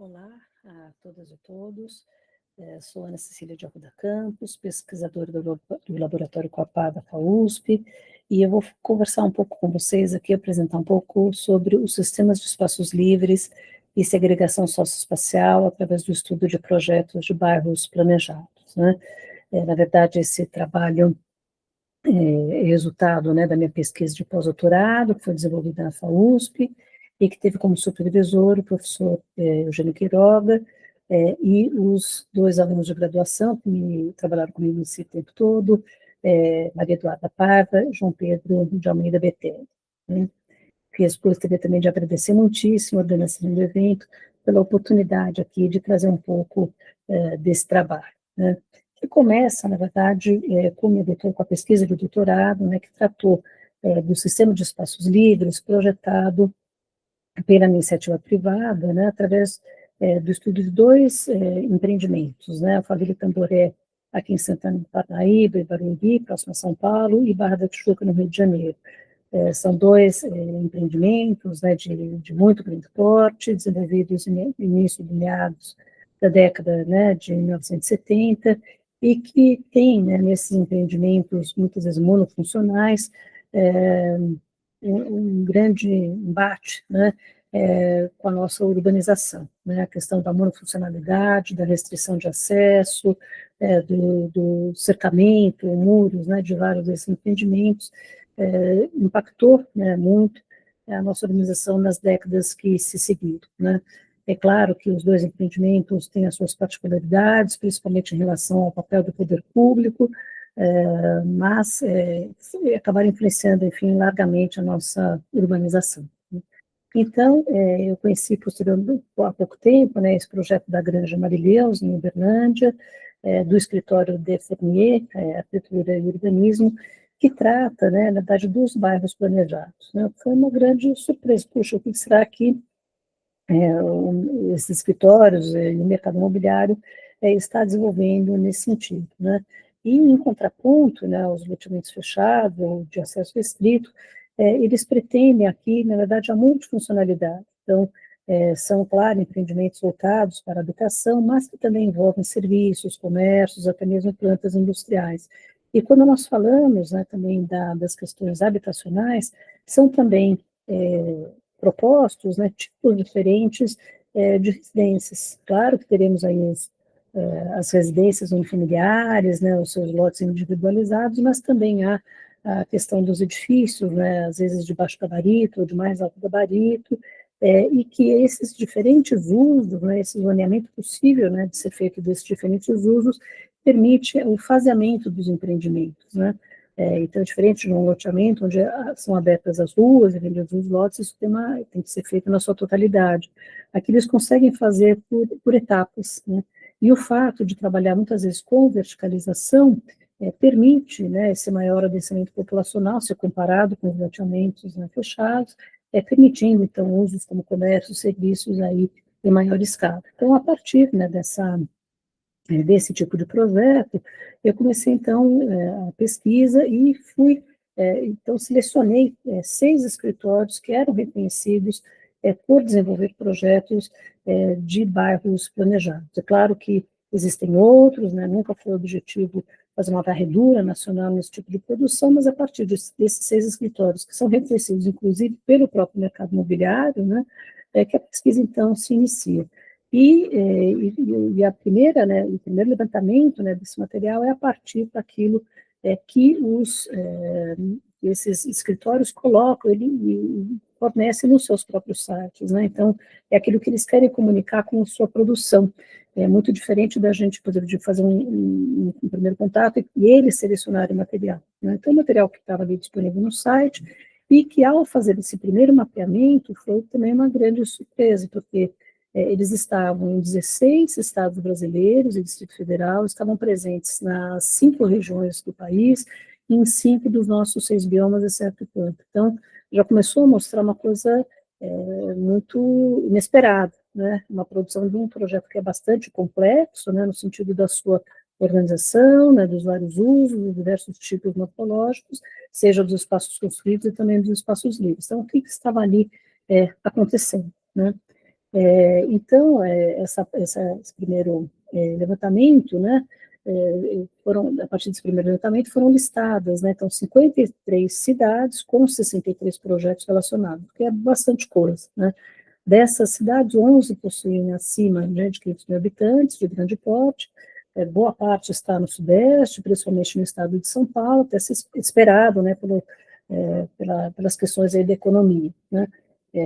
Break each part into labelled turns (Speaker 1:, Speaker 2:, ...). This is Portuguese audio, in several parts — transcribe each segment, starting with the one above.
Speaker 1: Olá a todas e todos, sou Ana Cecília de Arruda Campos, pesquisadora do Laboratório Coapá da FAUSP, e eu vou conversar um pouco com vocês aqui, apresentar um pouco sobre os sistemas de espaços livres e segregação socioespacial através do estudo de projetos de bairros planejados, né? Na verdade, esse trabalho é resultado, né, da minha pesquisa de pós-doutorado, que foi desenvolvida na FAUSP, e que teve como supervisor o professor Eugênio Quiroga, e os dois alunos de graduação que trabalharam comigo esse tempo todo, Maria Eduarda Paiva e João Pedro de Almeida Betelli, né? Gostaria também de agradecer muitíssimo a organização do evento, pela oportunidade aqui de trazer um pouco desse trabalho, né? Que começa, na verdade, com a pesquisa de doutorado, né, que tratou do sistema de espaços livres projetado pela iniciativa privada, né, através do estudo de dois empreendimentos, né, a Favela Tamboré, aqui em Santana do Parnaíba, e Barueri, próximo a São Paulo, e Barra da Tijuca, no Rio de Janeiro. São dois empreendimentos, né, de muito grande porte, desenvolvidos no início de meados da década, né, de 1970, e que tem, né, nesses empreendimentos, muitas vezes monofuncionais, um grande embate, né, com a nossa urbanização, né, a questão da monofuncionalidade, da restrição de acesso, do cercamento, muros, né, de vários desses empreendimentos, impactou, né, muito a nossa organização nas décadas que se seguiram, né. É claro que os dois empreendimentos têm as suas particularidades, principalmente em relação ao papel do poder público, mas acabaram influenciando, enfim, largamente a nossa urbanização, né. Então, eu conheci posteriormente, há pouco tempo, né, esse projeto da Granja Marileus, em Uberlândia, do escritório de Fernier, Arquitetura e Urbanismo, que trata, né, na verdade, dos bairros planejados, né. Foi uma grande surpresa. Puxa, o que será que esses escritórios e o mercado imobiliário está desenvolvendo nesse sentido, né? E, em contraponto, né, aos loteamentos fechados, ou de acesso restrito, eles pretendem aqui, na verdade, a multifuncionalidade. Então, são, claro, empreendimentos voltados para a habitação, mas que também envolvem serviços, comércios, até mesmo plantas industriais. E quando nós falamos, né, também das questões habitacionais, são também propostos, né, tipos diferentes de residências. Claro que teremos aí as residências unifamiliares, né, os seus lotes individualizados, mas também há a questão dos edifícios, né, às vezes de baixo gabarito ou de mais alto gabarito, e que esses diferentes usos, né, esse zoneamento possível, né, de ser feito desses diferentes usos, permite o faseamento dos empreendimentos, né. Então, diferente de um loteamento onde são abertas as ruas e vendidos os lotes, isso tem que ser feito na sua totalidade. Aqui eles conseguem fazer por etapas, né? E o fato de trabalhar muitas vezes com verticalização permite, né, esse maior adensamento populacional, se comparado com os loteamentos, né, fechados, permitindo, então, usos como comércio, serviços aí em maior escala. Então, a partir, né, desse tipo de projeto, eu comecei, então, a pesquisa e então, selecionei 6 escritórios que eram reconhecidos por desenvolver projetos de bairros planejados. É claro que existem outros, né, nunca foi o objetivo fazer uma varredura nacional nesse tipo de produção, mas a partir desses 6 escritórios, que são reconhecidos, inclusive, pelo próprio mercado imobiliário, né, que a pesquisa, então, se inicia. E a primeira, né, o primeiro levantamento, né, desse material é a partir daquilo que esses escritórios colocam, ele fornece nos seus próprios sites, né? Então, é aquilo que eles querem comunicar com a sua produção. É muito diferente da gente poder fazer um primeiro contato e eles selecionarem o material, né? Então, o material que estava ali disponível no site, e que, ao fazer esse primeiro mapeamento, foi também uma grande surpresa, porque eles estavam em 16 estados brasileiros e Distrito Federal, estavam presentes nas 5 regiões do país, e em 5 dos nossos 6 biomas, exceto o Pampa. Então, já começou a mostrar uma coisa muito inesperada, né? Uma produção de um projeto que é bastante complexo, né, no sentido da sua organização, né, dos vários usos, dos diversos tipos morfológicos, seja dos espaços construídos e também dos espaços livres. Então, o que estava ali acontecendo, né? Então, esse primeiro levantamento, né, a partir desse primeiro levantamento, foram listadas, né, então, 53 cidades com 63 projetos relacionados, que é bastante coisa, né. Dessas cidades, 11 possuem acima, né, de 500 mil habitantes, de grande porte, boa parte está no Sudeste, principalmente no estado de São Paulo, até se esperado, né, pelas questões aí da economia, né,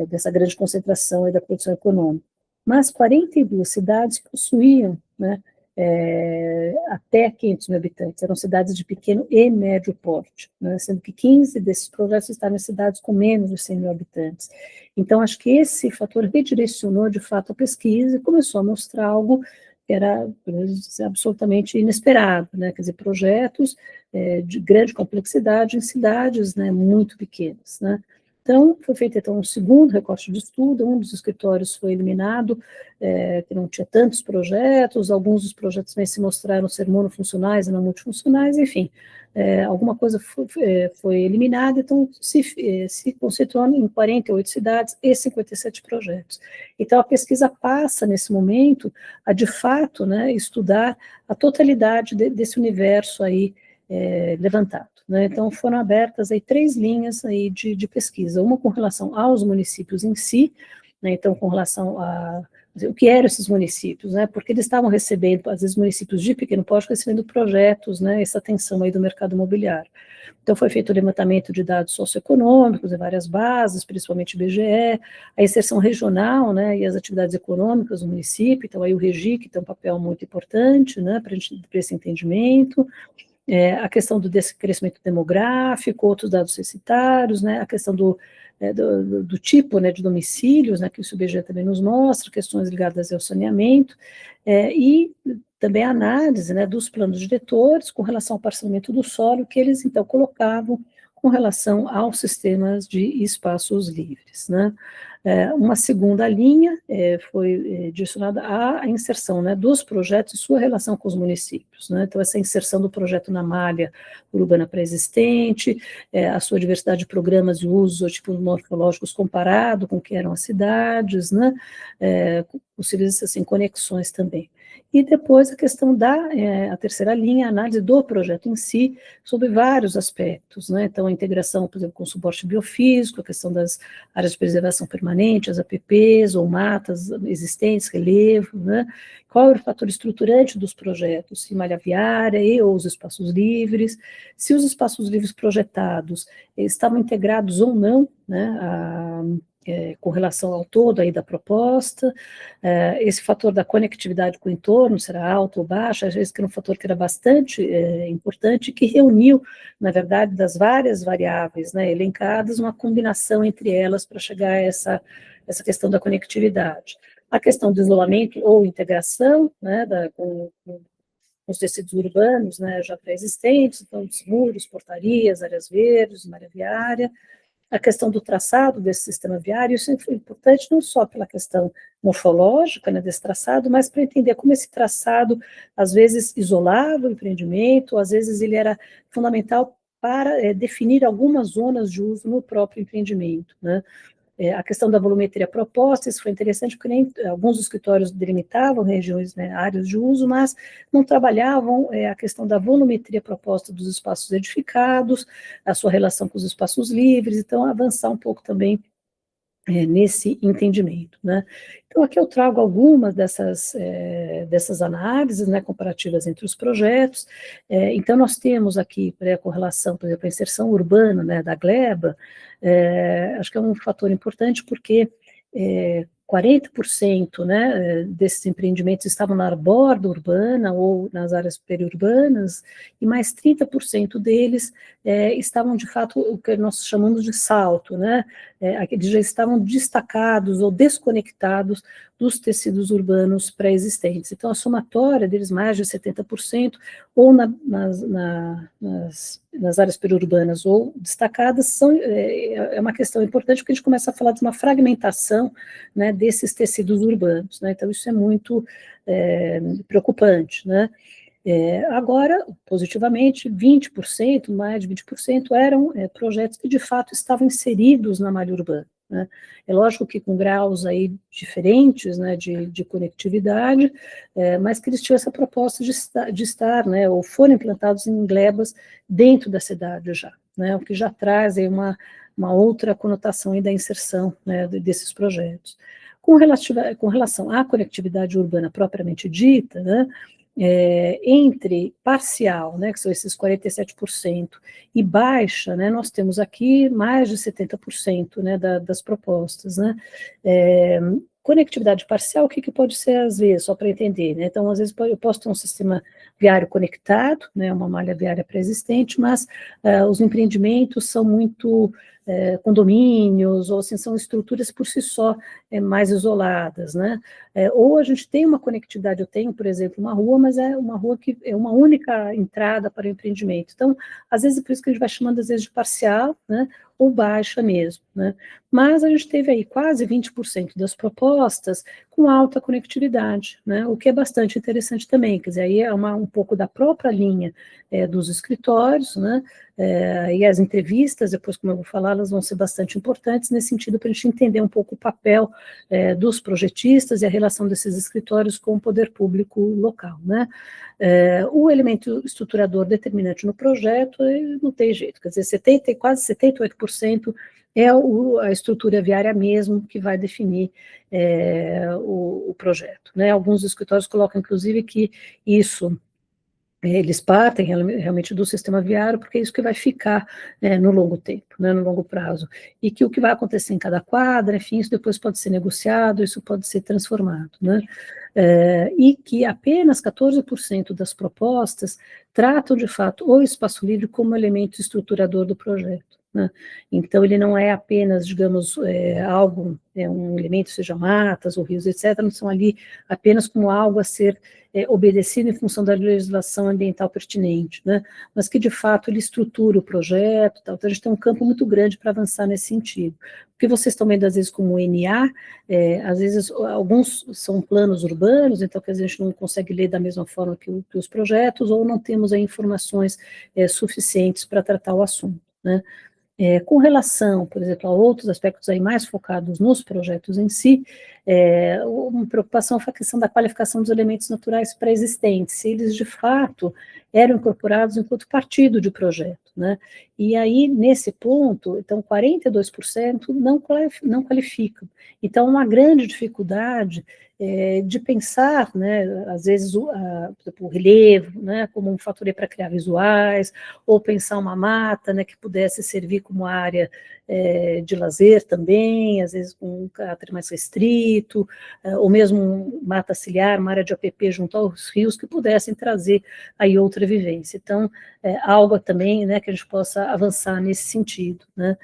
Speaker 1: dessa grande concentração aí da produção econômica. Mas 42 cidades possuíam, né, até 500 mil habitantes, eram cidades de pequeno e médio porte, né, sendo que 15 desses projetos estavam em cidades com menos de 100 mil habitantes. Então, acho que esse fator redirecionou, de fato, a pesquisa e começou a mostrar algo que era absolutamente inesperado, né, quer dizer, projetos de grande complexidade em cidades, né, muito pequenas, né. Então, foi feito então um segundo recorte de estudo, um dos escritórios foi eliminado, que não tinha tantos projetos, alguns dos projetos também se mostraram ser monofuncionais e não multifuncionais, enfim, alguma coisa foi eliminada, então se concentrou em 48 cidades e 57 projetos. Então, a pesquisa passa, nesse momento, a, de fato, né, estudar a totalidade desse universo aí levantado, né? Então, foram abertas aí 3 linhas aí de pesquisa, uma com relação aos municípios em si, né, então, com relação a o que eram esses municípios, né, porque eles estavam recebendo, às vezes, municípios de pequeno porte recebendo projetos, né, essa atenção aí do mercado imobiliário. Então, foi feito o levantamento de dados socioeconômicos em várias bases, principalmente IBGE, a inserção regional, né, e as atividades econômicas do município, então aí o REGIC tem um papel muito importante, né, para esse entendimento, a questão do crescimento demográfico, outros dados censitários, né, a questão do tipo, né, de domicílios, né, que o IBGE também nos mostra, questões ligadas ao saneamento, e também a análise, né, dos planos diretores com relação ao parcelamento do solo, que eles, então, colocavam com relação aos sistemas de espaços livres, né. Uma segunda linha foi direcionada à inserção, né, dos projetos e sua relação com os municípios, né, então essa inserção do projeto na malha urbana pré-existente, a sua diversidade de programas de uso, tipos morfológicos comparado com o que eram as cidades, né, possíveis, assim, conexões também. E depois a questão a terceira linha, a análise do projeto em si, sobre vários aspectos, né, então a integração, por exemplo, com suporte biofísico, a questão das áreas de preservação permanente, as APPs ou matas existentes, relevo, né, qual era o fator estruturante dos projetos, se malha viária e ou os espaços livres, se os espaços livres projetados estavam integrados ou não, né, com relação ao todo aí da proposta, esse fator da conectividade com o entorno, será alto ou baixo, esse que era um fator que era bastante importante, que reuniu, na verdade, das várias variáveis, né, elencadas, uma combinação entre elas para chegar a essa questão da conectividade. A questão do isolamento ou integração, né, com os tecidos urbanos, né, já pré-existentes, então, os muros, portarias, áreas verdes, malha viária, a questão do traçado desse sistema viário, isso foi importante não só pela questão morfológica, né, desse traçado, mas para entender como esse traçado, às vezes, isolava o empreendimento, às vezes ele era fundamental para definir algumas zonas de uso no próprio empreendimento, né. A questão da volumetria proposta, isso foi interessante, porque nem alguns escritórios delimitavam regiões, né, áreas de uso, mas não trabalhavam a questão da volumetria proposta dos espaços edificados, a sua relação com os espaços livres, então avançar um pouco também nesse entendimento, né. Então, aqui eu trago algumas dessas análises, né, comparativas entre os projetos. Então, nós temos aqui, com relação, por exemplo, à inserção urbana, né, da Gleba, acho que é um fator importante, porque 40%, né, desses empreendimentos estavam na borda urbana ou nas áreas periurbanas, e mais 30% deles estavam, de fato, o que nós chamamos de salto, né, eles já estavam destacados ou desconectados dos tecidos urbanos pré-existentes. Então, a somatória deles, mais de 70%, ou nas áreas periurbanas ou destacadas, é uma questão importante, porque a gente começa a falar de uma fragmentação, né, desses tecidos urbanos, né, então isso é muito preocupante, né. Agora, positivamente, 20%, mais de 20%, eram projetos que de fato estavam inseridos na malha urbana, né? É lógico que com graus aí diferentes, né, de conectividade, mas que eles tinham essa proposta de estar, né, ou foram implantados em glebas dentro da cidade já, né, o que já traz aí uma outra conotação aí da inserção, né, desses projetos. Com relação à conectividade urbana propriamente dita, né, entre parcial, né, que são esses 47%, e baixa, né, nós temos aqui mais de 70%, né, das propostas, né. Conectividade parcial, o que pode ser às vezes, só para entender, né, então às vezes eu posso ter um sistema viário conectado, né, uma malha viária pré-existente, mas os empreendimentos são muito condomínios, ou assim, são estruturas por si só mais isoladas, né, ou a gente tem uma conectividade, eu tenho, por exemplo, uma rua, mas é uma rua que é uma única entrada para o empreendimento, então, às vezes, é por isso que a gente vai chamando, às vezes, de parcial, né, ou baixa mesmo, né, mas a gente teve aí quase 20% das propostas com alta conectividade, né, o que é bastante interessante também, quer dizer, aí é um pouco da própria linha dos escritórios, né, e as entrevistas, depois como eu vou falar, elas vão ser bastante importantes nesse sentido para a gente entender um pouco o papel dos projetistas e a relação desses escritórios com o poder público local, né. O elemento estruturador determinante no projeto não tem jeito, quer dizer, quase 78% é a estrutura viária mesmo que vai definir o projeto, né. Alguns escritórios colocam, inclusive, que isso eles partem realmente do sistema viário, porque é isso que vai ficar no longo tempo, né, no longo prazo, e que o que vai acontecer em cada quadra, enfim, isso depois pode ser negociado, isso pode ser transformado, né, e que apenas 14% das propostas tratam, de fato, o espaço livre como elemento estruturador do projeto, né, então ele não é apenas, digamos, algo, um elemento, seja matas ou rios, etc., não são ali apenas como algo a ser obedecido em função da legislação ambiental pertinente, né, mas que de fato ele estrutura o projeto, tal. Então a gente tem um campo muito grande para avançar nesse sentido. O que vocês estão vendo às vezes como NA, às vezes alguns são planos urbanos, então que a gente não consegue ler da mesma forma que os projetos, ou não temos aí informações suficientes para tratar o assunto, né. Com relação, por exemplo, a outros aspectos aí mais focados nos projetos em si, uma preocupação foi a questão da qualificação dos elementos naturais pré-existentes, se eles de fato eram incorporados enquanto partido de projeto, né? E aí, nesse ponto, então, 42% não qualificam. Então, uma grande dificuldade de pensar, né, às vezes, por exemplo, o relevo, né, como um fator para criar visuais, ou pensar uma mata, né, que pudesse servir como área de lazer também, às vezes com um caráter mais restrito, ou mesmo mata ciliar, uma área de APP junto aos rios, que pudessem trazer aí outra vivência. Então, algo também, né, que a gente possa avançar nesse sentido, né.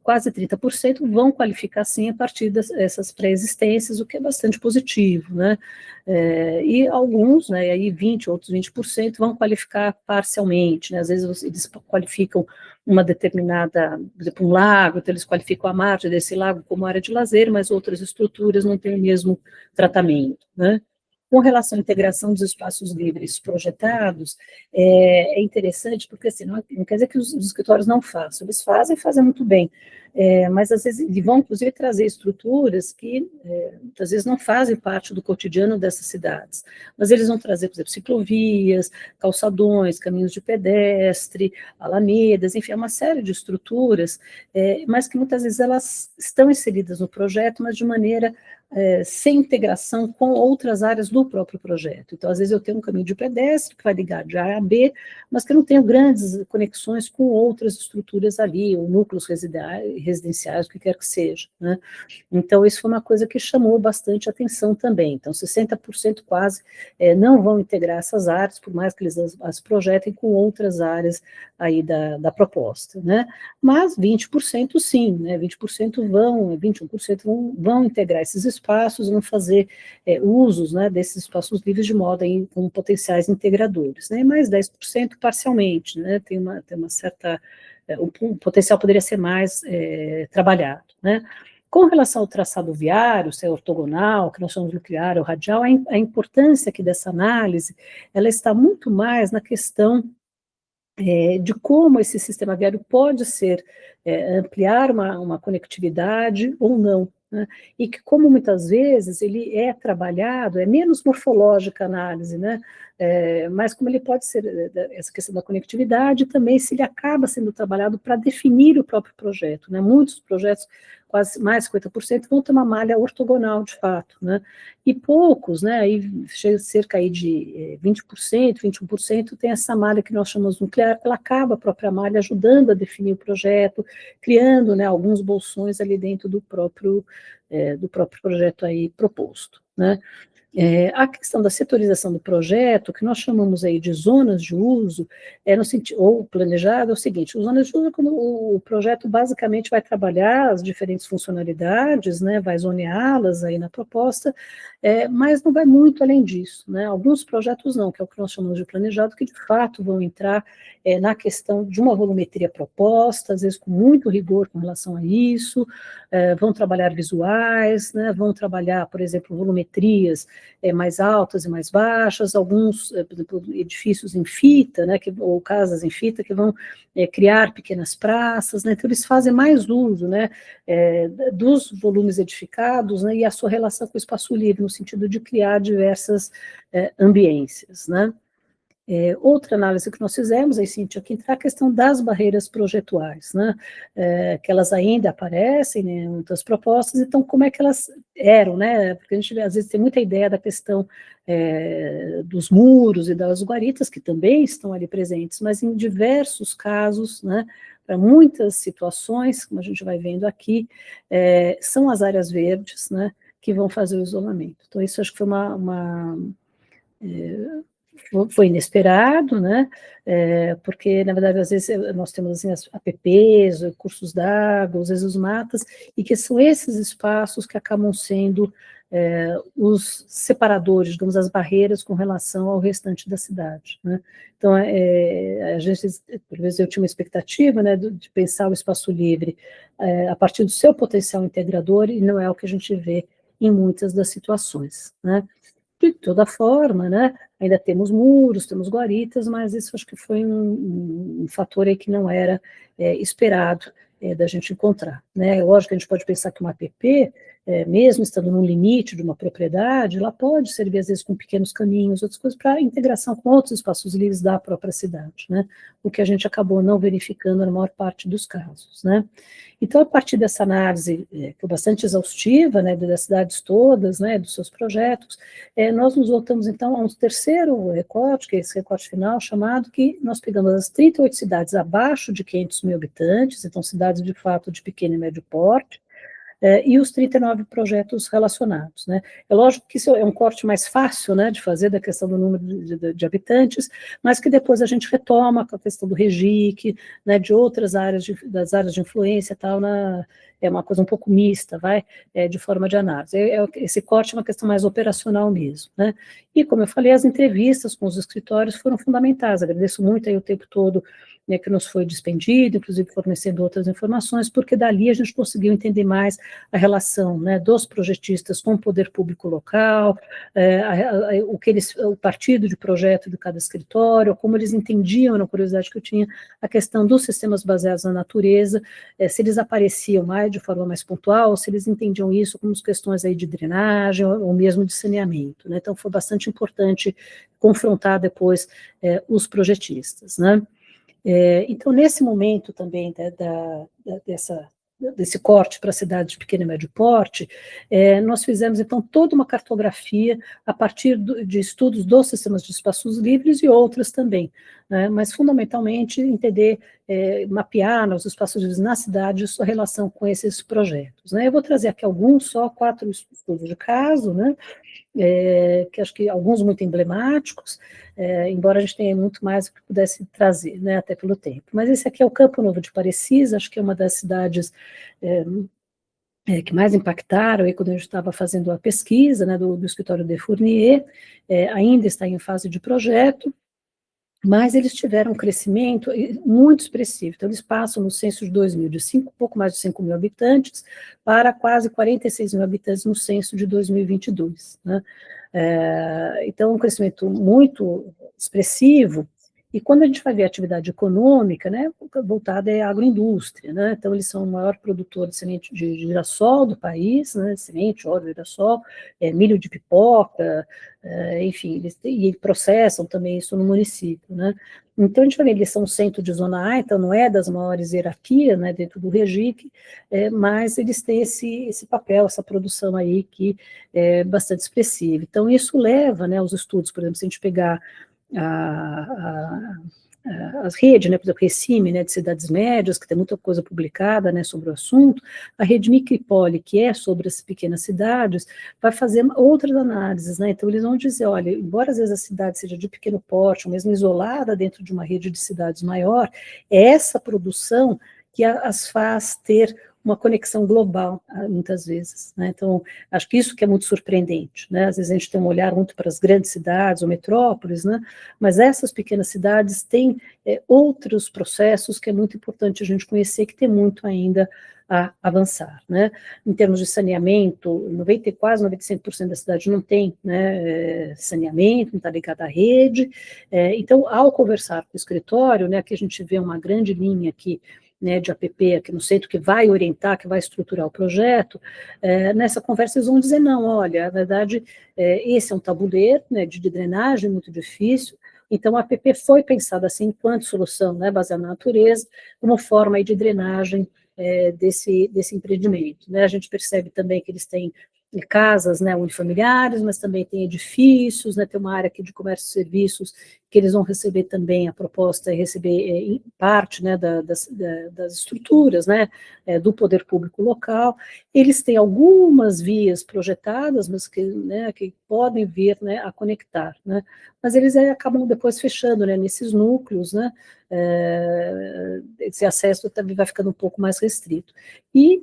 Speaker 1: Quase 30% vão qualificar, sim, a partir dessas pré-existências, o que é bastante positivo, né. E alguns, né, aí outros 20% vão qualificar parcialmente, né, às vezes eles qualificam uma determinada, por exemplo, um lago, então eles qualificam a margem desse lago como área de lazer, mas outras estruturas não têm o mesmo tratamento, né. Com relação à integração dos espaços livres projetados, é interessante, porque assim, não quer dizer que os escritórios não façam, eles fazem muito bem, mas às vezes eles vão, inclusive, trazer estruturas que muitas vezes não fazem parte do cotidiano dessas cidades, mas eles vão trazer, por exemplo, ciclovias, calçadões, caminhos de pedestre, alamedas, enfim, é uma série de estruturas, mas que muitas vezes elas estão inseridas no projeto, mas de maneira sem integração com outras áreas do próprio projeto. Então, às vezes eu tenho um caminho de pedestre que vai ligar de A a B, mas que eu não tenho grandes conexões com outras estruturas ali, ou núcleos residenciais, o que quer que seja, né? Então, isso foi uma coisa que chamou bastante atenção também. Então, 60% quase não vão integrar essas áreas, por mais que eles as projetem com outras áreas aí da proposta, né? Mas 20% sim, né? 21% vão integrar esses espaços, vão fazer usos, né, desses espaços livres de modo aí, com potenciais integradores, né? Mais 10% parcialmente, né? Tem uma certa... o potencial poderia ser mais trabalhado, né? Com relação ao traçado viário, se é ortogonal, que nós chamamos de nuclear ou radial, a importância aqui dessa análise, ela está muito mais na questão de como esse sistema viário pode ser, ampliar uma conectividade ou não, né? E que, como muitas vezes ele é trabalhado, é menos morfológica a análise, né? Mas como ele pode ser, essa questão da conectividade, também se ele acaba sendo trabalhado para definir o próprio projeto, né? Muitos projetos, quase mais 50%, vão ter uma malha ortogonal, de fato, né? E poucos, né, aí cerca aí de 20%, 21%, tem essa malha que nós chamamos nuclear, que ela acaba a própria malha ajudando a definir o projeto, criando, né, alguns bolsões ali dentro do próprio projeto aí proposto, né. A questão da setorização do projeto, que nós chamamos aí de zonas de uso, no sentido, ou planejado, é o seguinte: as zonas de uso é quando o projeto basicamente vai trabalhar as diferentes funcionalidades, né, vai zoneá-las aí na proposta, mas não vai muito além disso, né. Alguns projetos não, que é o que nós chamamos de planejado, que de fato vão entrar na questão de uma volumetria proposta, às vezes com muito rigor com relação a isso, vão trabalhar visuais, né, vão trabalhar, por exemplo, volumetrias mais altas e mais baixas, alguns, por exemplo, edifícios em fita, né, ou casas em fita, que vão criar pequenas praças, né, então eles fazem mais uso, né, dos volumes edificados, né, e a sua relação com o espaço livre, no sentido de criar diversas ambiências, né. Outra análise que nós fizemos, aí, Cíntia, que entra a questão das barreiras projetuais, né, que elas ainda aparecem, né, em muitas propostas, então como é que elas eram, né, porque a gente às vezes tem muita ideia da questão dos muros e das guaritas, que também estão ali presentes, mas em diversos casos, né, para muitas situações, como a gente vai vendo aqui, são as áreas verdes, né, que vão fazer o isolamento. Então isso acho que foi foi inesperado, né, porque, na verdade, às vezes nós temos assim, as APPs, cursos d'água, às vezes os matas, e que são esses espaços que acabam sendo os separadores, digamos, as barreiras com relação ao restante da cidade, né. Então, a gente, por vezes, eu tinha uma expectativa, né, de pensar o espaço livre a partir do seu potencial integrador, e não é o que a gente vê em muitas das situações, né. De toda forma, né, ainda temos muros, temos guaritas, mas isso acho que foi um fator aí que não era esperado da gente encontrar, né. Lógico que a gente pode pensar que uma APP, mesmo estando no limite de uma propriedade, ela pode servir, às vezes, com pequenos caminhos, outras coisas, para integração com outros espaços livres da própria cidade, né, o que a gente acabou não verificando na maior parte dos casos, né. Então, a partir dessa análise, que foi bastante exaustiva, né, das cidades todas, né, dos seus projetos, nós nos voltamos, então, a um terceiro recorte, que é esse recorte final, chamado que nós pegamos as 38 cidades abaixo de 500 mil habitantes, então cidades, de fato, de pequeno e médio porte, e os 39 projetos relacionados, né. É lógico que isso é um corte mais fácil, né, de fazer da questão do número de habitantes, mas que depois a gente retoma com a questão do REGIC, né, de outras áreas, das áreas de influência e tal, é uma coisa um pouco mista, de forma de análise. Esse corte é uma questão mais operacional mesmo, né. E, como eu falei, as entrevistas com os escritórios foram fundamentais, agradeço muito aí o tempo todo, né, que nos foi dispendido, inclusive fornecendo outras informações, porque dali a gente conseguiu entender mais a relação, né, dos projetistas com o poder público local, o partido de projeto de cada escritório, como eles entendiam, na curiosidade que eu tinha, a questão dos sistemas baseados na natureza, se eles apareciam mais de forma mais pontual, se eles entendiam isso como questões aí de drenagem ou mesmo de saneamento, né. Então foi bastante importante confrontar depois os projetistas, né. Então, nesse momento também desse corte para cidades de pequeno e médio porte, nós fizemos, então, toda uma cartografia a partir de estudos dos sistemas de espaços livres e outras também, né, mas, fundamentalmente, entender, mapear, né, os espaços livres na cidade e sua relação com esses projetos, né. Eu vou trazer aqui alguns, só 4 estudos de caso, né, que acho que alguns muito emblemáticos, embora a gente tenha muito mais que pudesse trazer, né, até pelo tempo. Mas esse aqui é o Campo Novo de Parecis, acho que é uma das cidades que mais impactaram, aí quando a gente estava fazendo a pesquisa, né, do escritório de Fournier, ainda está em fase de projeto, mas eles tiveram um crescimento muito expressivo. Então, eles passam no censo de 2000, de pouco mais de 5 mil habitantes, para quase 46 mil habitantes no censo de 2022, né? Então, um crescimento muito expressivo, E quando a gente vai ver a atividade econômica, né, voltada à agroindústria, né, então eles são o maior produtor de semente de girassol do país, né, semente, óleo de girassol, milho de pipoca, enfim, e processam também isso no município, né. Então a gente vai ver, eles são centro de zona A, então não é das maiores hierarquias, né, dentro do REGIC, mas eles têm esse papel, essa produção aí que é bastante expressiva. Então isso leva, né, aos estudos, por exemplo, se a gente pegar as redes, né, por exemplo, Recime, né, de cidades médias, que tem muita coisa publicada, né, sobre o assunto, a rede Micropoli, que é sobre as pequenas cidades, vai fazer outras análises, né, então eles vão dizer, olha, embora às vezes a cidade seja de pequeno porte, ou mesmo isolada dentro de uma rede de cidades maior, é essa produção que as faz ter uma conexão global, muitas vezes, né? Então, acho que isso que é muito surpreendente, né? Às vezes a gente tem um olhar muito para as grandes cidades ou metrópoles, né? Mas essas pequenas cidades têm outros processos que é muito importante a gente conhecer, que tem muito ainda a avançar, né? Em termos de saneamento, quase 95% da cidade não tem, né, saneamento, não está ligado à rede, então, ao conversar com o escritório, né, aqui a gente vê uma grande linha aqui, né, de APP aqui no centro, que vai orientar, que vai estruturar o projeto, nessa conversa eles vão dizer, não, olha, na verdade, esse é um tabuleiro, né, de drenagem muito difícil, então a APP foi pensada assim, enquanto solução, né, baseada na natureza, como forma aí de drenagem desse empreendimento, né, a gente percebe também que eles têm casas, né, unifamiliares, mas também tem edifícios, né, tem uma área aqui de comércio e serviços que eles vão receber também, a proposta é receber parte, né, das estruturas, né, do poder público local. Eles têm algumas vias projetadas, mas que, né, que podem vir, né, a conectar, né, mas eles acabam depois fechando, né, nesses núcleos, né, esse acesso também vai ficando um pouco mais restrito. E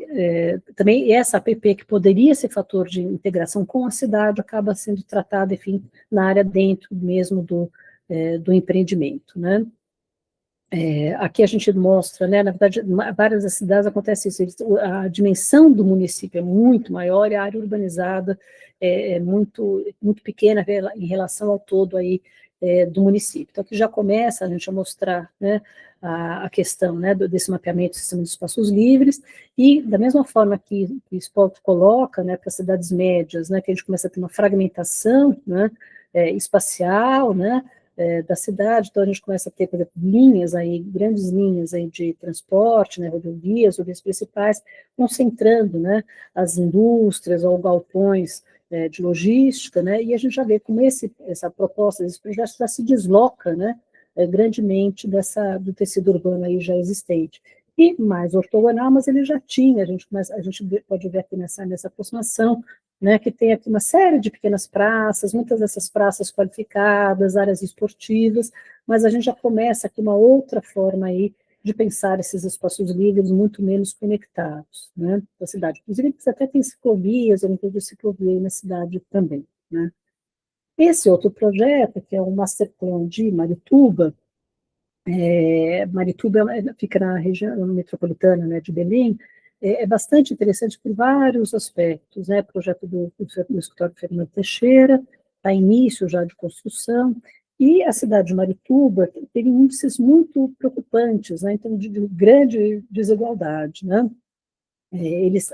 Speaker 1: também essa APP, que poderia ser fator de integração com a cidade, acaba sendo tratada, enfim, na área dentro mesmo do empreendimento, né? Aqui a gente mostra, né, na verdade, várias das cidades acontece isso, a dimensão do município é muito maior e a área urbanizada é muito, muito pequena em relação ao todo aí do município. Então, aqui já começa a gente a mostrar, né, a questão, né, desse mapeamento do sistema de espaços livres, e da mesma forma que o Spot coloca, né, para cidades médias, né, que a gente começa a ter uma fragmentação, né, espacial, né, da cidade, então a gente começa a ter, por exemplo, linhas aí, grandes linhas aí de transporte, né, rodovias principais, concentrando, né, as indústrias ou galpões de logística, né, e a gente já vê como essa proposta, esse projeto já se desloca, né, grandemente do tecido urbano aí já existente. E mais ortogonal, mas ele já tinha, a gente pode ver aqui nessa aproximação, né, que tem aqui uma série de pequenas praças, muitas dessas praças qualificadas, áreas esportivas, mas a gente já começa aqui uma outra forma aí de pensar esses espaços livres muito menos conectados, né, da cidade. Inclusive, eles até têm ciclovias, eu não tenho ciclovia aí na cidade também, né. Esse outro projeto, que é o Masterplan de Marituba, Marituba fica na região metropolitana, né, de Belém, é bastante interessante por vários aspectos, né, projeto do escritório Fernando Teixeira, está em início já de construção, e a cidade de Marituba tem índices muito preocupantes, né, então de grande desigualdade, né, eles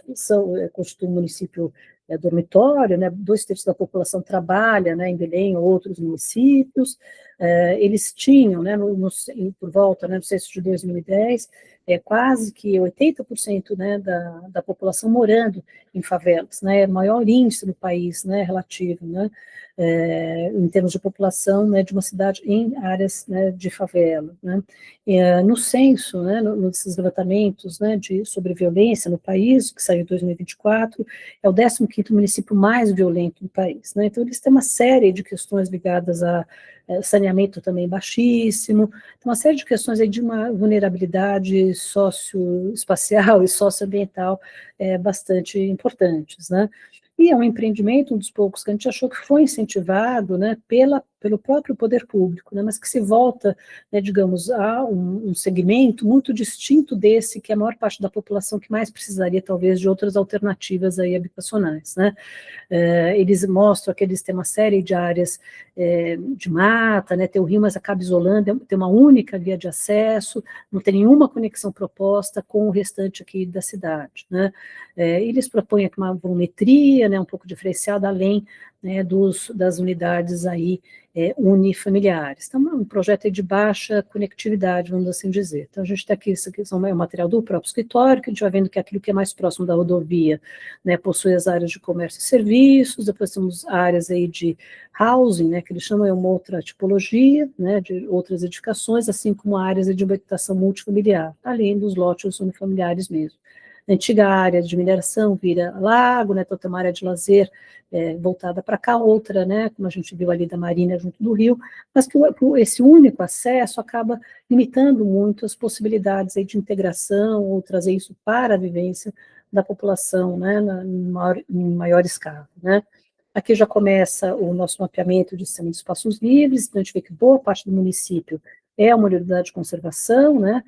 Speaker 1: constituem um município dormitório, né, 2/3 da população trabalha, né, em Belém ou outros municípios, eles tinham, né, por volta, né, no censo de 2010, quase que 80%, né, da população morando em favelas, né, maior índice do país, né, relativo, né, em termos de população, né, de uma cidade em áreas, né, de favela, né. No censo, né, nesses levantamentos, né, sobre violência no país, que saiu em 2024, é o 15º município mais violento do país, né, então eles têm uma série de questões ligadas a saneamento também baixíssimo, uma série de questões aí de uma vulnerabilidade socioespacial e socioambiental bastante importantes, né. E é um empreendimento, um dos poucos que a gente achou que foi incentivado, né, pela pelo próprio poder público, né, mas que se volta, né, digamos, a um segmento muito distinto desse, que é a maior parte da população que mais precisaria, talvez, de outras alternativas aí habitacionais, né. Eles mostram que eles têm uma série de áreas de mata, né, tem o rio, mas acaba isolando, tem uma única via de acesso, não tem nenhuma conexão proposta com o restante aqui da cidade, né. Eles propõem aqui uma volumetria, né, um pouco diferenciada, além, né, das unidades aí unifamiliares. Então, é um projeto de baixa conectividade, vamos assim dizer. Então, a gente tem aqui, isso aqui é um material do próprio escritório, que a gente vai vendo que aquilo que é mais próximo da rodovia, né, possui as áreas de comércio e serviços, depois temos áreas aí de housing, né, que eles chamam uma outra tipologia, né, de outras edificações, assim como áreas de habitação multifamiliar, além dos lotes unifamiliares mesmo. A antiga área de mineração vira lago, né, então tem uma área de lazer voltada para cá, outra, né, como a gente viu ali da Marina junto do rio, mas que esse único acesso acaba limitando muito as possibilidades aí de integração ou trazer isso para a vivência da população, né, em maior escala, né. Aqui já começa o nosso mapeamento de sistema de espaços livres, então a gente vê que boa parte do município é uma unidade de conservação, né,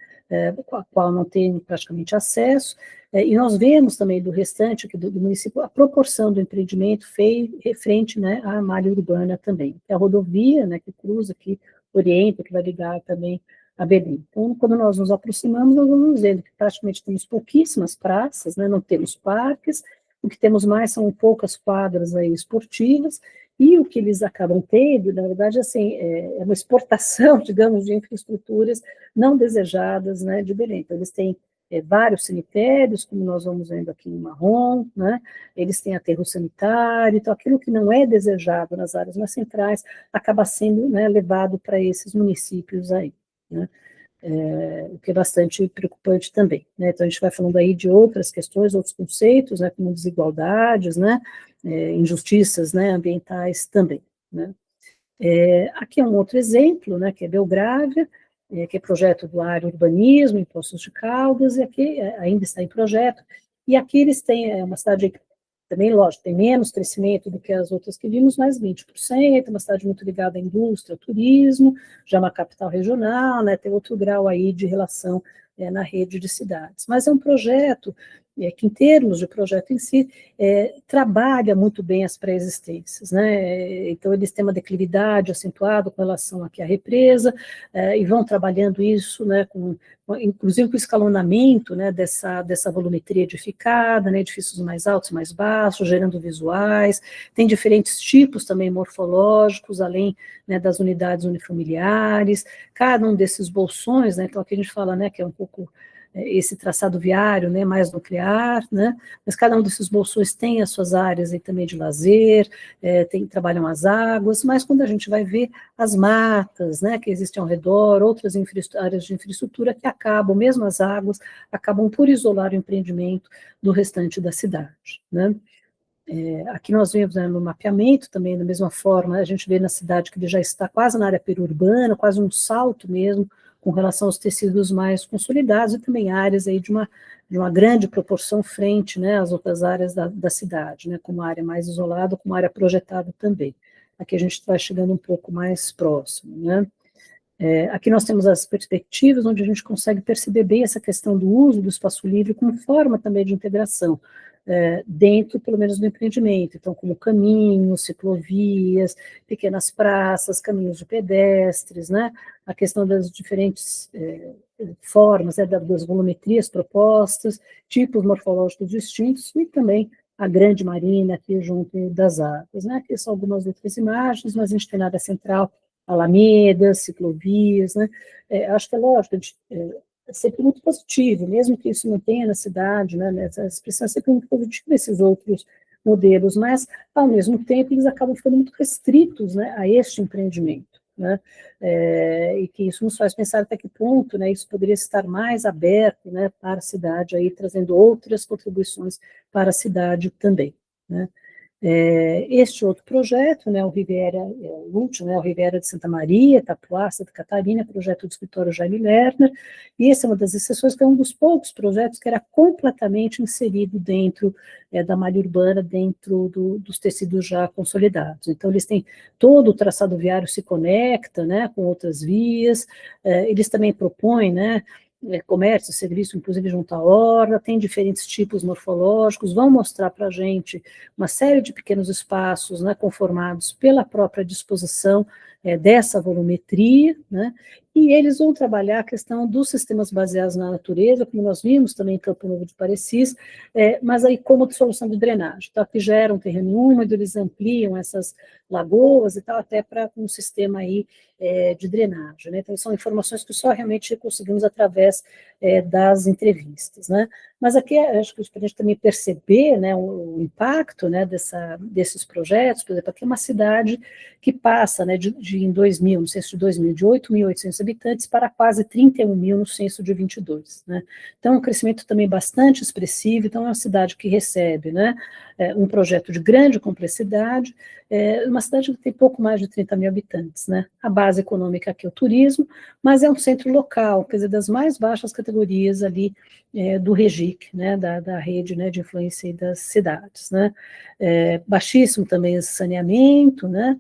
Speaker 1: a qual não tem praticamente acesso, e nós vemos também do restante aqui do município a proporção do empreendimento frente, né, à malha urbana também. É a rodovia, né, que cruza, que orienta, que vai ligar também a Belém. Então, quando nós nos aproximamos, nós vamos vendo que praticamente temos pouquíssimas praças, né, não temos parques, o que temos mais são poucas quadras aí esportivas, e o que eles acabam tendo, na verdade, assim, é uma exportação, digamos, de infraestruturas não desejadas, né, de Belém. Então, eles têm vários cemitérios, como nós vamos vendo aqui em marrom, né, eles têm aterro sanitário, então aquilo que não é desejado nas áreas mais centrais acaba sendo, né, levado para esses municípios aí, né. O que é bastante preocupante também, né? Então a gente vai falando aí de outras questões, outros conceitos, né, como desigualdades, né, injustiças, né, ambientais também, né. Aqui é um outro exemplo, né, que é Belgrávia, que é projeto do Área Urbanismo, em Poços de Caldas, e aqui ainda está em projeto, e aqui eles têm uma cidade que também, lógico, tem menos crescimento do que as outras que vimos, mas 20%, uma cidade muito ligada à indústria, ao turismo, já uma capital regional, né, tem outro grau aí de relação na rede de cidades. Mas é um projeto que, em termos de projeto em si, trabalha muito bem as pré-existências, né? Então, eles têm uma declividade acentuada com relação aqui à represa, e vão trabalhando isso, né, inclusive com o escalonamento, né, dessa volumetria edificada, né, edifícios mais altos e mais baixos, gerando visuais, tem diferentes tipos também morfológicos, além, né, das unidades unifamiliares, cada um desses bolsões, né, então aqui a gente fala, né, que é um pouco esse traçado viário, né, mais nuclear, né, mas cada um desses bolsões tem as suas áreas aí também de lazer, trabalham as águas, mas quando a gente vai ver as matas, né, que existem ao redor, outras áreas de infraestrutura que acabam, mesmo as águas, acabam por isolar o empreendimento do restante da cidade, né. Aqui nós vemos, né, no mapeamento também, da mesma forma, a gente vê na cidade que ele já está quase na área periurbana, quase um salto mesmo, com relação aos tecidos mais consolidados, e também áreas aí de uma grande proporção frente, né, às outras áreas da cidade, né, como área mais isolada, como área projetada também. Aqui a gente vai chegando um pouco mais próximo, né. Aqui nós temos as perspectivas, onde a gente consegue perceber bem essa questão do uso do espaço livre como forma também de integração, dentro, pelo menos, do empreendimento. Então, como caminhos, ciclovias, pequenas praças, caminhos de pedestres, né? A questão das diferentes formas, né, das volumetrias propostas, tipos morfológicos distintos, e também a grande marina aqui junto das águas, né? Aqui são algumas outras imagens, mas a gente tem na área central alamedas, ciclovias, né? Acho que é lógico, é sempre muito positivo, mesmo que isso não tenha na cidade, né? Essa expressão é sempre muito positiva nesses outros modelos, mas, ao mesmo tempo, eles acabam ficando muito restritos, né, a este empreendimento, né? E que isso nos faz pensar até que ponto, né, isso poderia estar mais aberto, né, para a cidade, aí, trazendo outras contribuições para a cidade também, né? Este outro projeto, né, o Riviera, o último, né, o Riviera de Santa Maria, Itapuá, Santa Catarina, projeto do escritório Jaime Lerner, e esse é uma das exceções, que é um dos poucos projetos que era completamente inserido dentro da malha urbana, dentro dos tecidos já consolidados. Então, eles têm todo o traçado viário se conecta, né, com outras vias, eles também propõem, né, comércio, serviço, inclusive junto à orla, tem diferentes tipos morfológicos, vão mostrar para a gente uma série de pequenos espaços, né, conformados pela própria disposição dessa volumetria, né, e eles vão trabalhar a questão dos sistemas baseados na natureza, como nós vimos também em Campo Novo de Parecis, mas aí como solução de drenagem. Então, aqui já era um terreno úmido, eles ampliam essas lagoas e tal, até para um sistema aí de drenagem, né? Então, são informações que só realmente conseguimos através das entrevistas, né? Mas aqui acho que para a gente também perceber, né, o impacto, né, desses projetos, por exemplo, aqui é uma cidade que passa, né, em 2000, no censo de 2000, de 8.800 habitantes para quase 31 mil no censo de 22, né? Então, é um crescimento também bastante expressivo. Então, é uma cidade que recebe, né, um projeto de grande complexidade, uma cidade que tem pouco mais de 30 mil habitantes, né? A base econômica aqui é o turismo, mas é um centro local, quer dizer, das mais baixas categorias ali do REGIC, né, da rede, né, de influência das cidades, né? Baixíssimo também esse saneamento, né?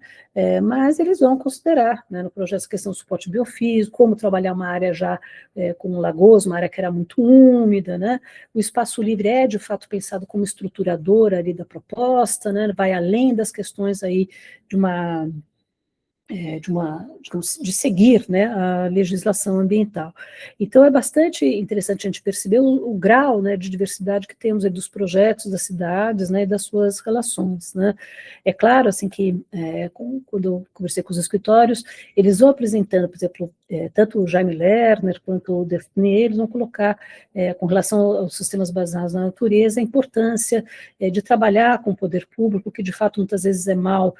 Speaker 1: Mas eles vão considerar, né, no projeto, essa questão do suporte biofísico, como trabalhar uma área já com lagoas, uma área que era muito úmida, né? O espaço livre é, de fato, pensado como estruturador ali da proposta, né? Vai além das questões aí de digamos, de seguir, né, a legislação ambiental. Então, é bastante interessante a gente perceber o grau, né, de diversidade que temos aí dos projetos das cidades, né, e das suas relações, né. É claro, assim, que quando eu conversei com os escritórios, eles vão apresentando, por exemplo, tanto o Jaime Lerner quanto o Daphne, eles vão colocar, com relação aos sistemas baseados na natureza, a importância de trabalhar com o poder público, que de fato muitas vezes é mal,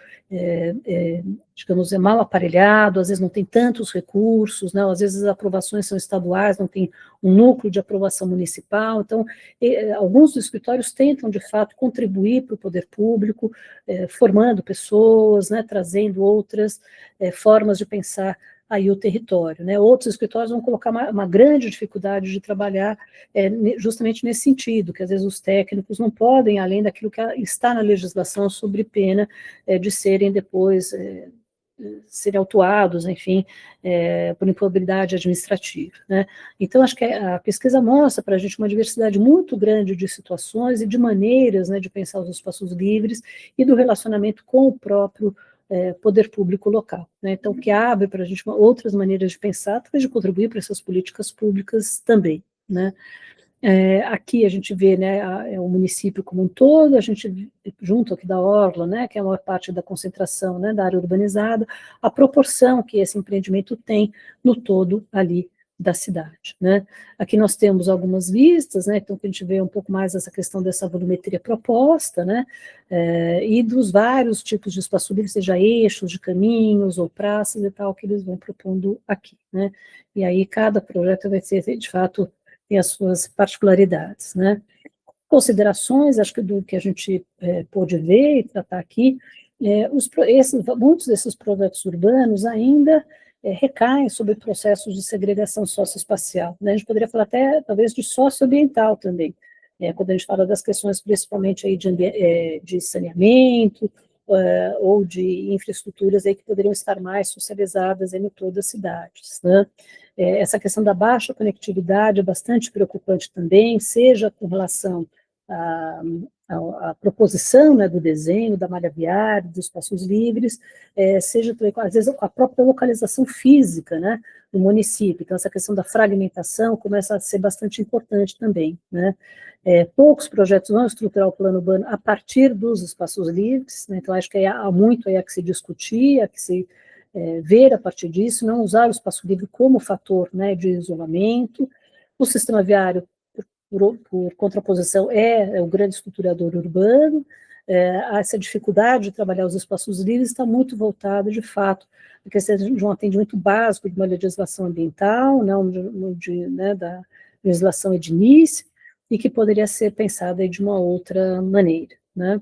Speaker 1: digamos, é mal aparelhado, às vezes não tem tantos recursos, né? Às vezes as aprovações são estaduais, não tem um núcleo de aprovação municipal. Então, alguns dos escritórios tentam, de fato, contribuir para o poder público, formando pessoas, né, trazendo outras formas de pensar aí o território, né? Outros escritórios vão colocar uma grande dificuldade de trabalhar justamente nesse sentido, que às vezes os técnicos não podem, além daquilo que está na legislação, sobre pena de serem depois serem autuados, enfim, por improbidade administrativa, né? Então, acho que a pesquisa mostra para a gente uma diversidade muito grande de situações e de maneiras, né, de pensar os espaços livres e do relacionamento com o próprio poder público local, né? Então, que abre para a gente outras maneiras de pensar, talvez de contribuir para essas políticas públicas também, né? Aqui a gente vê, né, o município como um todo, a gente, junto aqui da Orla, né, que é a maior parte da concentração, né, da área urbanizada, a proporção que esse empreendimento tem no todo ali da cidade, né. Aqui nós temos algumas vistas, né, então que a gente vê um pouco mais essa questão dessa volumetria proposta, né, e dos vários tipos de espaço livre, seja eixos de caminhos ou praças e tal, que eles vão propondo aqui, né. E aí cada projeto vai ser, de fato, tem as suas particularidades, né? Considerações, acho que do que a gente pôde ver e tratar aqui, muitos desses projetos urbanos ainda recaem sobre processos de segregação socioespacial, né? A gente poderia falar até, talvez, de socioambiental também, quando a gente fala das questões principalmente aí de saneamento, ou de infraestruturas aí que poderiam estar mais socializadas aí no todas as cidades, né? Essa questão da baixa conectividade é bastante preocupante também, seja com relação à proposição, né, do desenho, da malha viária, dos espaços livres, seja também, às vezes, a própria localização física, né, do município. Então, essa questão da fragmentação começa a ser bastante importante também, né. Poucos projetos vão estruturar o plano urbano a partir dos espaços livres, né, então acho que há muito aí a que se discutir, a que se ver a partir disso, não usar o espaço livre como fator, né, de isolamento. O sistema viário, por contraposição, é o grande estruturador urbano. Essa dificuldade de trabalhar os espaços livres está muito voltada, de fato, à questão de um atendimento básico de uma legislação ambiental, não né, da legislação edilícia, e que poderia ser pensada de uma outra maneira, né?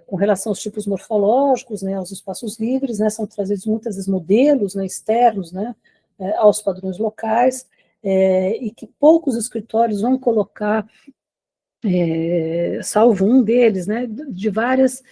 Speaker 1: Com relação aos tipos morfológicos, né, aos espaços livres, né, são trazidos muitas vezes modelos, né, externos, né, aos padrões locais, e que poucos escritórios vão colocar, salvo um deles, né, de várias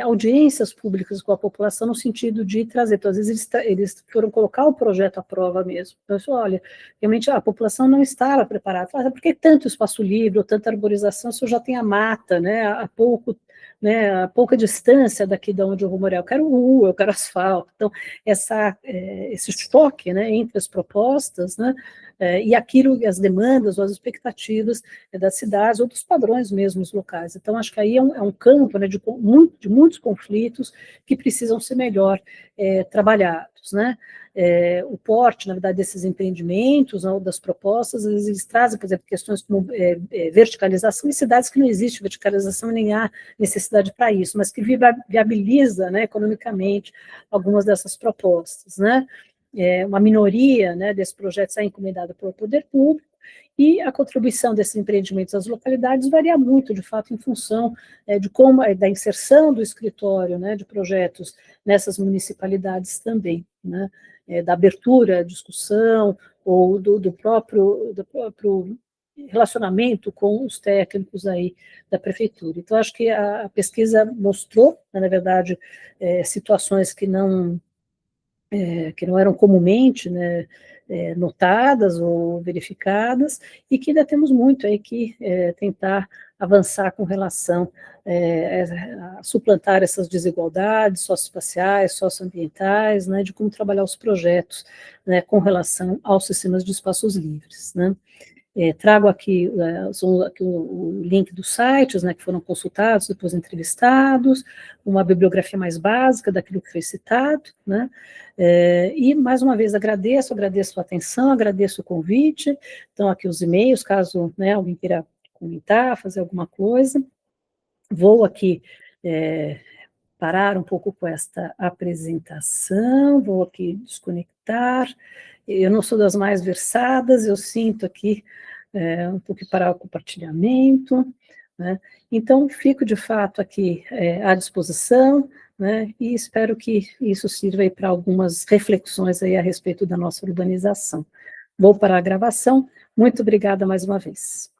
Speaker 1: audiências públicas com a população, no sentido de trazer. Então, às vezes, eles foram colocar o projeto à prova mesmo. Então, eu falei, olha, realmente a população não estava preparada. Fala, por que tanto espaço livre ou tanta arborização se eu já tenho a mata, né, a pouca distância daqui de onde eu vou morar? Eu quero rua, eu quero asfalto. Então, esse choque, né, entre as propostas, né, e aquilo, as demandas ou as expectativas das cidades ou dos padrões mesmo locais. Então, acho que aí é um campo, né, de muitos conflitos que precisam ser melhor trabalhados, né? O porte, na verdade, desses empreendimentos, ou das propostas, eles trazem, por exemplo, questões como verticalização em cidades que não existe verticalização, nem há necessidade para isso, mas que viabiliza, né, economicamente algumas dessas propostas, né? Uma minoria, né, desses projetos é encomendada pelo poder público, e a contribuição desses empreendimentos às localidades varia muito, de fato, em função de como, da inserção do escritório, né, de projetos nessas municipalidades também, né, da abertura à discussão, ou do próprio relacionamento com os técnicos aí da prefeitura. Então, acho que a pesquisa mostrou, na verdade, situações que não eram comumente, né, notadas ou verificadas, e que ainda temos muito aí que tentar avançar com relação a suplantar essas desigualdades socioespaciais, socioambientais, né, de como trabalhar os projetos, né, com relação aos sistemas de espaços livres, né. Trago aqui, aqui o link dos sites, né, que foram consultados, depois entrevistados, uma bibliografia mais básica daquilo que foi citado, né, e, mais uma vez, agradeço a atenção, agradeço o convite. Então, aqui os e-mails, caso, né, alguém queira comentar, fazer alguma coisa. Vou aqui parar um pouco com esta apresentação, vou aqui desconectar. Eu não sou das mais versadas, eu sinto aqui um pouco parar o compartilhamento, né? Então, fico de fato aqui à disposição, né? E espero que isso sirva aí para algumas reflexões aí a respeito da nossa urbanização. Vou parar a gravação. Muito obrigada mais uma vez.